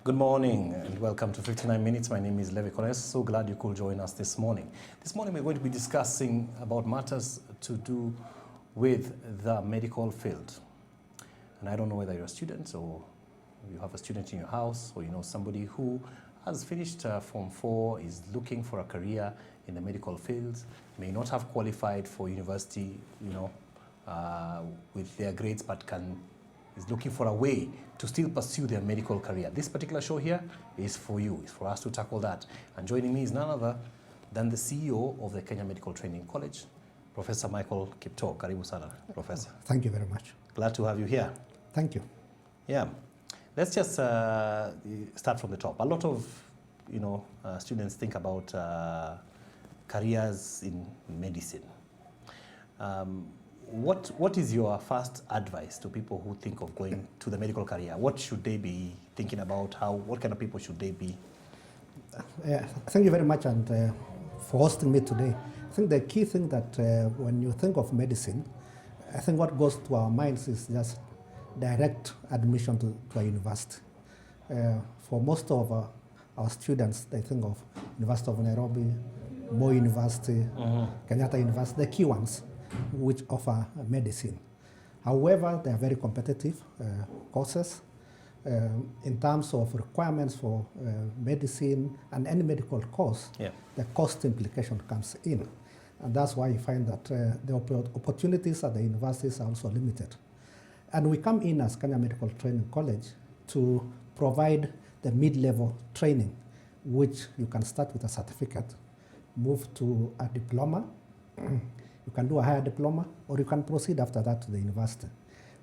Good morning and welcome to 59 Minutes. My name is Levi Koles. So glad you could join us this morning. This morning we're going to be discussing about matters to do with the medical field. And I don't know whether you're a student or you have a student in your house or you know somebody who has finished Form 4, is looking for a career in the medical field, may not have qualified for university, with their grades, but is looking for a way to still pursue their medical career. This particular show here is for you. It's for us to tackle that. And joining me is none other than the CEO of the Kenya Medical Training College, Professor Michael KIPTOO. Karibu sana, Professor. Thank you very much. Glad to have you here. Thank you. Yeah. Let's just start from the top. A lot of students think about careers in medicine. What is your first advice to people who think of going to the medical career? What should they be thinking about? What kind of people should they be? Thank you very much and for hosting me today. I think the key thing that when you think of medicine, I think what goes to our minds is just direct admission to a university. For most of our students, they think of University of Nairobi, Moi University, Kenyatta University, the key ones which offer medicine. However, they are very competitive courses. In terms of requirements for medicine and any medical course, the cost implication comes in. And that's why you find that the opportunities at the universities are also limited. And we come in as Kenya Medical Training College to provide the mid-level training, which you can start with a certificate, move to a diploma, you can do a higher diploma, or you can proceed after that to the university,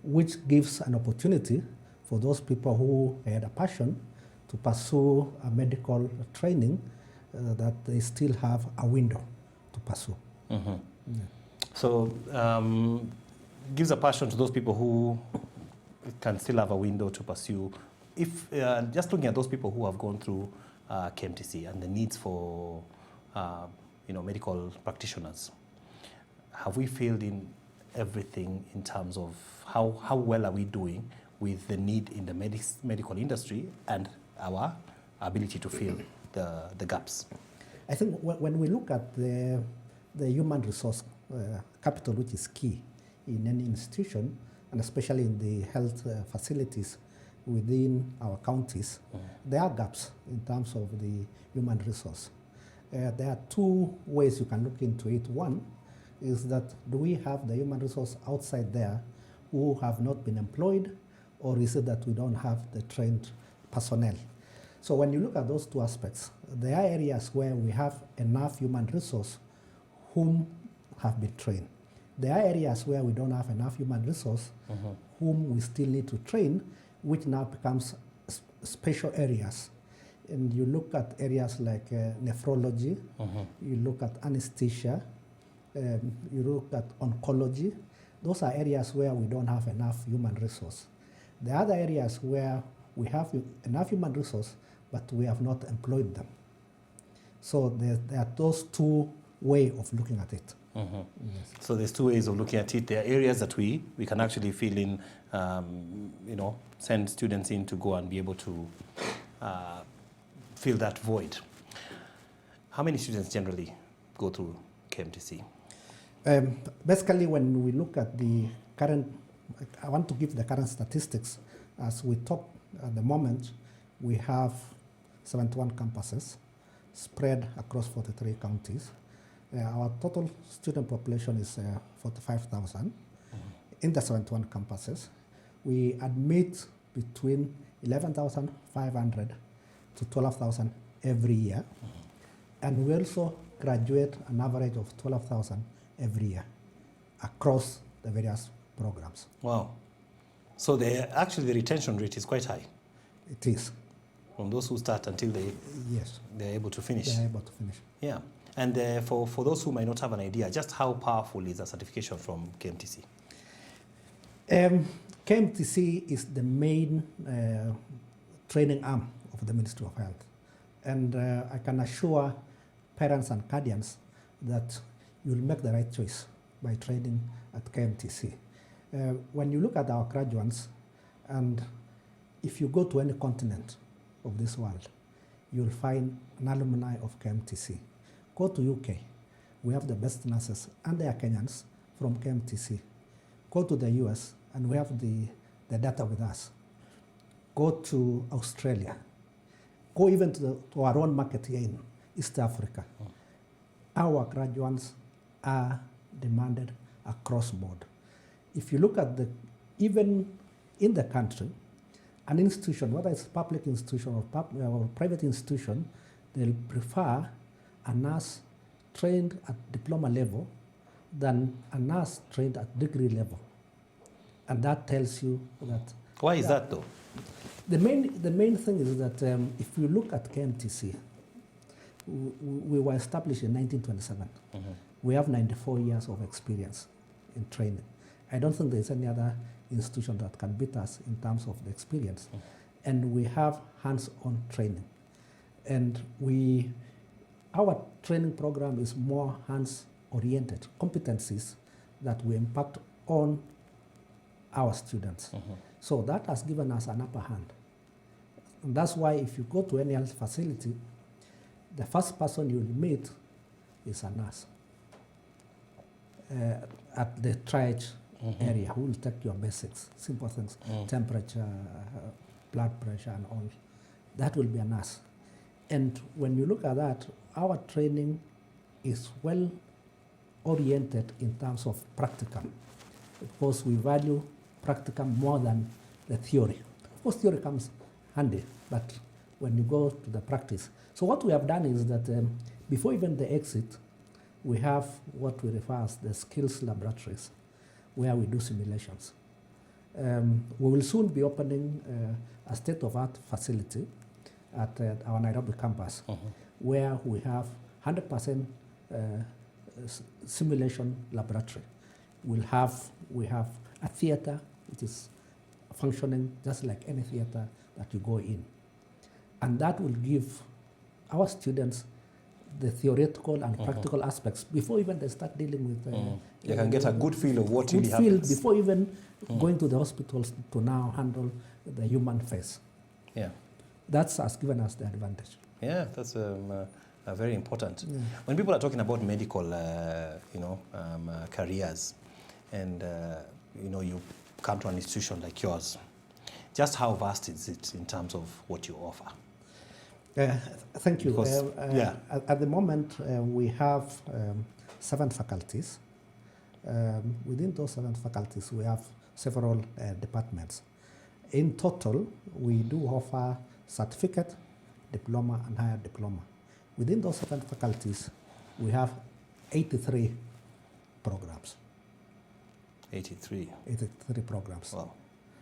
which gives an opportunity for those people who had a passion to pursue a medical training that they still have a window to pursue. Mm-hmm. Yeah. So, gives a passion to those people who can still have a window to pursue. If just looking at those people who have gone through KMTC and the needs for medical practitioners, have we failed in everything in terms of how well are we doing with the need in the medical industry and our ability to fill the gaps? I think when we look at the human resource capital, which is key in any institution, and especially in the health facilities within our counties, there are gaps in terms of the human resource. There are two ways you can look into it. One is that do we have the human resource outside there who have not been employed, or is it that we don't have the trained personnel? So when you look at those two aspects, there are areas where we have enough human resource whom have been trained. There are areas where we don't have enough human resource whom we still need to train, which now becomes special areas. And you look at areas like nephrology, you look at anesthesia, you look at oncology. Those are areas where we don't have enough human resource. The other areas where we have enough human resource, but we have not employed them. So there are those two ways of looking at it. Yes. So there's two ways of looking at it. There are areas that we can actually fill in, send students in to go and be able to fill that void. How many students generally go through KMTC? Basically, when we look at the current, I want to give the current statistics. As we talk at the moment, we have 71 campuses spread across 43 counties. Our total student population is 45,000. In the 71 campuses, we admit between 11,500 to 12,000 every year. And we also graduate an average of 12,000 every year across the various programs. Wow. So actually the retention rate is quite high. It is. From those who start until they're able to finish. They're able to finish. Yeah. And for those who might not have an idea, just how powerful is a certification from KMTC? KMTC is the main training arm of the Ministry of Health. And I can assure parents and guardians that you'll make the right choice by training at KMTC. When you look at our graduates, and if you go to any continent, of this world, you'll find an alumni of KMTC. Go to UK, we have the best nurses, and they are Kenyans from KMTC. Go to the US, and we have the data with us. Go to Australia. Go even to our own market here in East Africa. Our graduates are demanded across board. If you look at even in the country, an institution, whether it's a public institution or private institution, they'll prefer a nurse trained at diploma level than a nurse trained at degree level. And that tells you that... Why is that though? The main thing is that if you look at KMTC, we were established in 1927. Mm-hmm. We have 94 years of experience in training. I don't think there's any other institution that can beat us in terms of the experience. Mm-hmm. And we have hands-on training. And our training program is more hands-oriented competencies that we impact on our students. Mm-hmm. So that has given us an upper hand. And that's why if you go to any health facility, the first person you'll meet is a nurse at the triage area who will take your basics, simple things, temperature, blood pressure and all. That will be a nurse. And when you look at that, our training is well oriented in terms of practicum, because we value practicum more than the theory. Of course, theory comes handy, but when you go to the practice. So what we have done is that before even the exit, we have what we refer as the skills laboratories, where we do simulations. We will soon be opening a state-of-art facility at our Nairobi campus, where we have 100% simulation laboratory. We have a theater which is functioning just like any theater that you go in. And that will give our students the theoretical and practical aspects before even they start dealing with... you can get a good feel of what really happens. Before even going to the hospitals to now handle the human face. Yeah. That has given us the advantage. Yeah, that's very important. Yeah. When people are talking about medical, careers, and you come to an institution like yours, just how vast is it in terms of what you offer? Thank you. Because, at the moment, we have 7 faculties. Within those 7 faculties, we have several departments. In total, we do offer certificate, diploma, and higher diploma. Within those 7 faculties, we have 83 programs. 83 programs. Wow.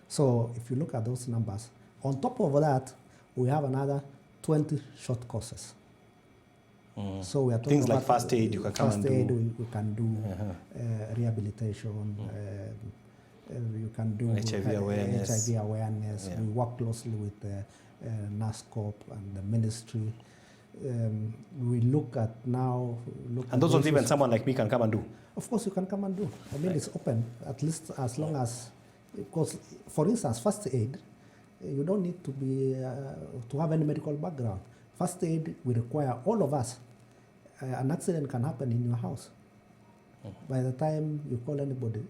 So if you look at those numbers, on top of that, we have another 20 short courses. So we are talking things like first aid you can come and do. First aid we can do, rehabilitation, you can do HIV awareness. Yeah. We work closely with the NASCOP and the ministry. We look at now... And those ones even someone like me can come and do? Of course you can come and do. I mean, it's open, at least as long as... Because, for instance, first aid, you don't need to be to have any medical background. First aid, we require all of us. An accident can happen in your house. By the time you call anybody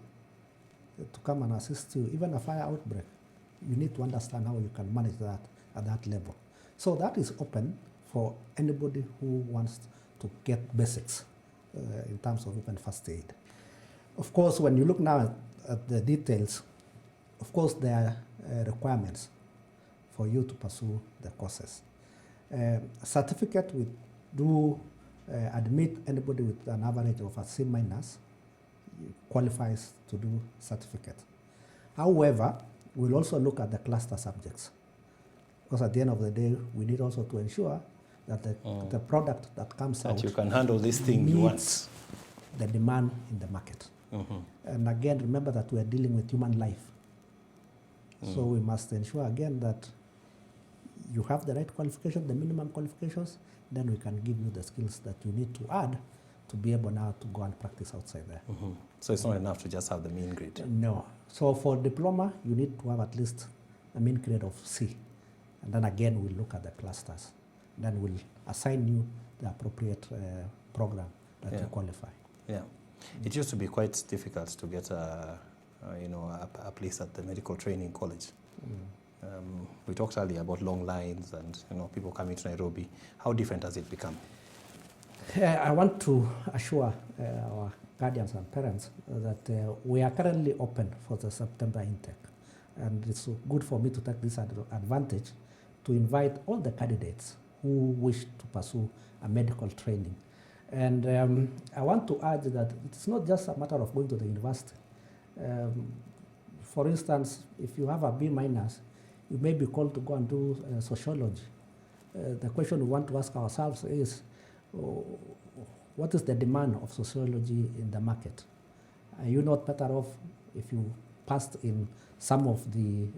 to come and assist you, even a fire outbreak, you need to understand how you can manage that at that level. So that is open for anybody who wants to get basics in terms of even first aid. Of course, when you look now at the details, of course, there are requirements for you to pursue the courses. Certificate, we do admit anybody with an average of a C- qualifies to do certificate. However, we'll also look at the cluster subjects, because at the end of the day, we need also to ensure that the product that comes out... That you can handle this thing you want. The demand in the market. And again, remember that we are dealing with human life. So we must ensure again that you have the right qualification, the minimum qualifications, then we can give you the skills that you need to add to be able now to go and practice outside there. So it's not enough to just have the mean grade? No. So for diploma, you need to have at least a mean grade of C. And then again, we'll look at the clusters. Then we'll assign you the appropriate program that you qualify. Yeah. It used to be quite difficult to get a place at the medical training college. We talked earlier about long lines and people coming to Nairobi. How different has it become? I want to assure our guardians and parents that we are currently open for the September intake. And it's good for me to take this advantage to invite all the candidates who wish to pursue a medical training. And I want to urge that it's not just a matter of going to the university. For instance, if you have a B minus, you may be called to go and do sociology. The question we want to ask ourselves is, what is the demand of sociology in the market? Are you not better off if you passed in some of the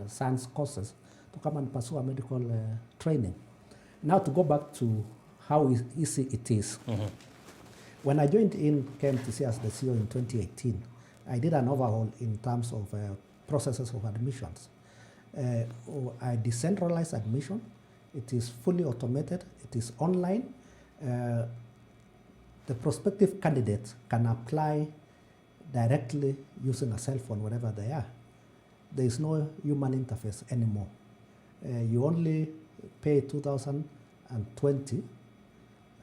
science courses to come and pursue a medical training? Now to go back to how easy it is. When I joined in KMTC as the CEO in 2018, I did an overhaul in terms of processes of admissions. I decentralized admission. It is fully automated. It is online. The prospective candidates can apply directly using a cell phone wherever they are. There is no human interface anymore. You only pay 2020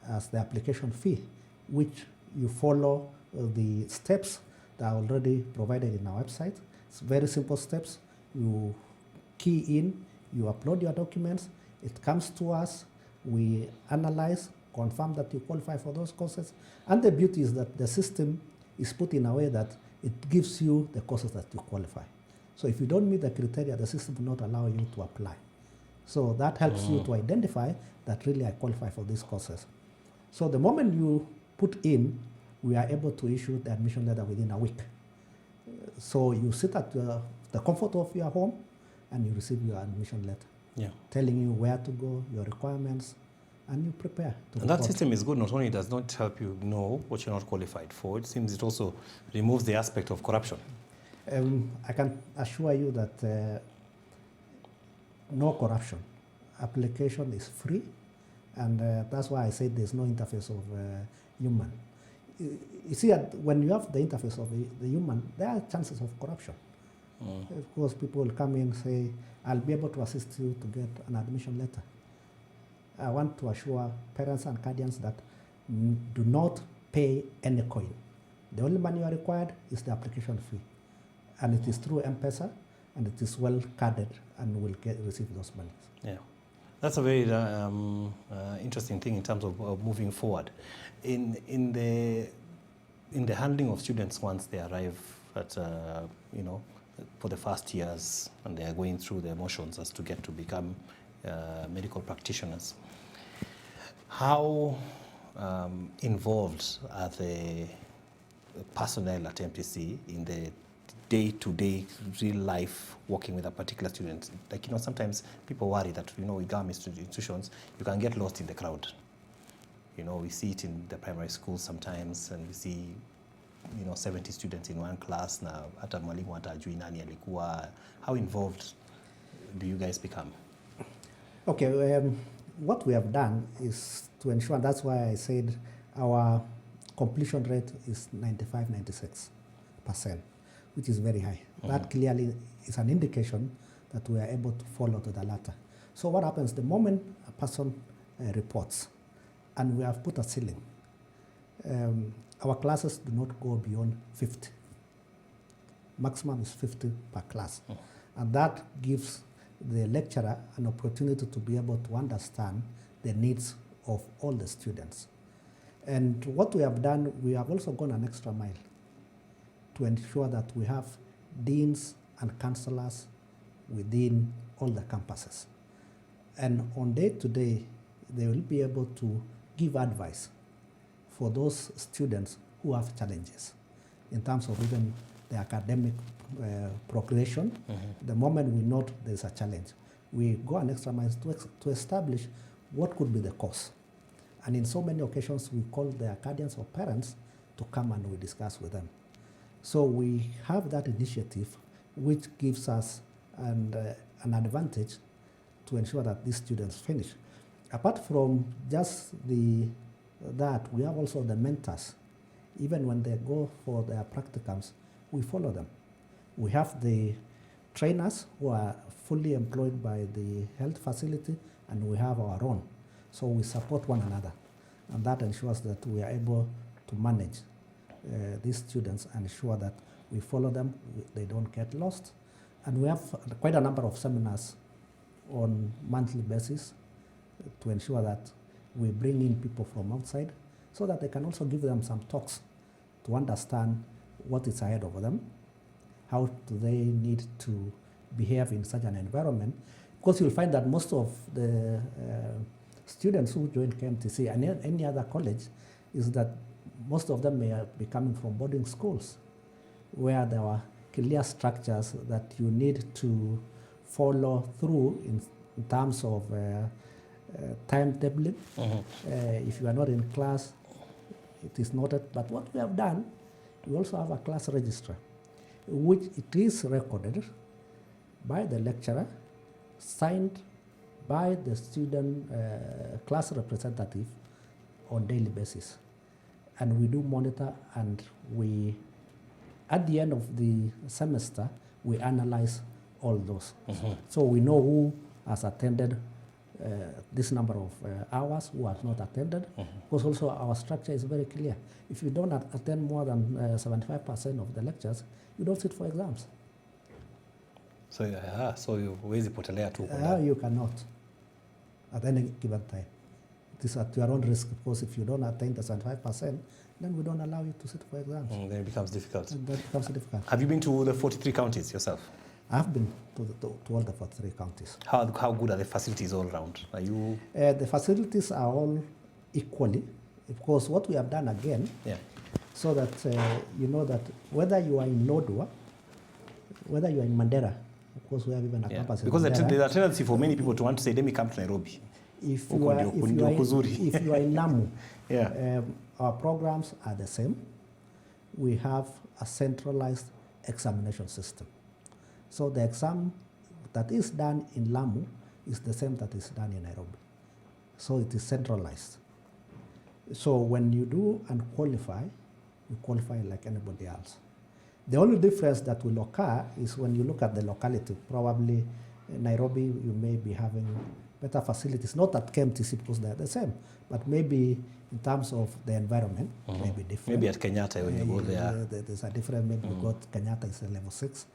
as the application fee, which you follow the steps that are already provided in our website. It's very simple steps. You key in, you upload your documents, it comes to us, we analyze, confirm that you qualify for those courses. And the beauty is that the system is put in a way that it gives you the courses that you qualify. So if you don't meet the criteria, the system will not allow you to apply. So that helps you to identify that really I qualify for these courses. So the moment you put in, we are able to issue the admission letter within a week. So you sit at the comfort of your home and you receive your admission letter, telling you where to go, your requirements, and you prepare. And that system is good. Not only does not help you know what you're not qualified for, it seems it also removes the aspect of corruption. I can assure you that no corruption. Application is free, and that's why I said there's no interface of human. You see, when you have the interface of the human, there are chances of corruption. Of course, people will come in and say, I'll be able to assist you to get an admission letter. I want to assure parents and guardians that do not pay any coin. The only money you are required is the application fee. And it is through M-Pesa, and it is well carded, and will receive those monies. Yeah. That's a very interesting thing in terms of moving forward. In the handling of students once they arrive at, for the first years and they are going through the emotions as to get to become medical practitioners, how involved are the personnel at MTC in the day-to-day real life working with a particular student? Like, sometimes people worry that, with government institutions, you can get lost in the crowd. We see it in the primary schools sometimes, and we see, 70 students in one class. Now, hata mwalimu hatajui nani alikuwa. How involved do you guys become? Okay, what we have done is to ensure, and that's why I said our completion rate is 95-96%. Which is very high. That clearly is an indication that we are able to follow to the latter. So what happens the moment a person reports, and we have put a ceiling, our classes do not go beyond 50. Maximum is 50 per class. And that gives the lecturer an opportunity to be able to understand the needs of all the students. And what we have done, we have also gone an extra mile to ensure that we have deans and counselors within all the campuses. And on day-to-day, they will be able to give advice for those students who have challenges in terms of even the academic progression. The moment we note there's a challenge, we go an extra mile to establish what could be the cause. And in so many occasions, we call their guardians or parents to come and we discuss with them. So we have that initiative, which gives us an advantage to ensure that these students finish. Apart from just that, we have also the mentors. Even when they go for their practicums, we follow them. We have the trainers who are fully employed by the health facility, and we have our own. So we support one another, and that ensures that we are able to manage these students and ensure that we follow them, they don't get lost. And we have quite a number of seminars on monthly basis to ensure that we bring in people from outside so that they can also give them some talks to understand what is ahead of them, how do they need to behave in such an environment. Because you'll find that most of the students who join KMTC and any other college is that most of them may be coming from boarding schools where there are clear structures that you need to follow through in terms of timetabling. If you are not in class, it is noted. But what we have done, we also have a class register, which it is recorded by the lecturer, signed by the student class representative on daily basis. And we do monitor, and we, at the end of the semester, we analyze all those. So we know who has attended this number of hours, who has not attended, because also our structure is very clear. If you don't attend more than 75% of the lectures, you don't sit for exams. So you huwezi potelea tu. You cannot at any given time. It is at your own risk, because if you don't attain the 75%, then we don't allow you to sit for exams. Then it becomes difficult. And that becomes difficult. Have you been to the 43 counties yourself? I've been to all the 43 counties. How good are the facilities all around? Are you? The facilities are all equally, because what we have done again, so that you know that whether you are in Lodwar, whether you are in Mandera, of course we have even a campus in because Mandera. there's a tendency for many people to want to say, let me come to Nairobi. If you are in Lamu, our programs are the same. We have a centralized examination system. So the exam that is done in Lamu is the same that is done in Nairobi. So it is centralized. So when you do and qualify, you qualify like anybody else. The only difference that will occur is when you look at the locality. Probably in Nairobi, you may be having better facilities, not at KMTC because they're the same, but maybe in terms of the environment, maybe different. Maybe at Kenyatta when you go there. There's a different, maybe we got Kenyatta is a level 6.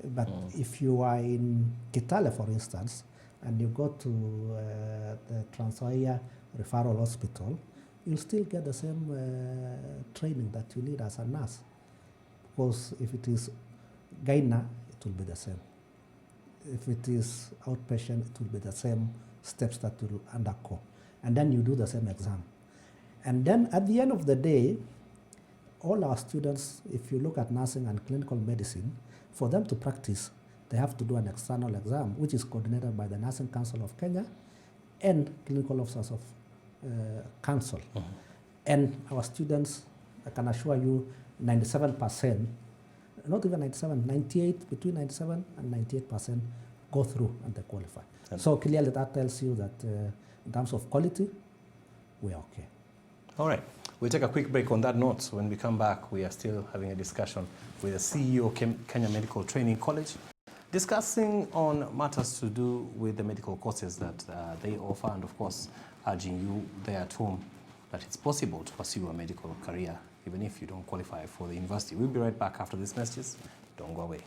But if you are in Kitale, for instance, and you go to the Trans-Nzoia Referral Hospital, you'll still get the same training that you need as a nurse. Because if it is gyna, it will be the same. If it is outpatient, it will be the same steps that you will undergo. And then you do the same exam. And then at the end of the day, all our students, if you look at nursing and clinical medicine, for them to practice, they have to do an external exam, which is coordinated by the Nursing Council of Kenya and Clinical Officers of Council. And our students, I can assure you, 97%, not even 97, 98, between 97 and 98% go through and they qualify. So clearly that tells you that in terms of quality, we are okay. All right. We'll take a quick break on that note. When we come back, we are still having a discussion with the CEO of Kenya Medical Training College, discussing on matters to do with the medical courses that they offer, and of course, urging you there at home that it's possible to pursue a medical career even if you don't qualify for the university. We'll be right back after this message. Don't go away.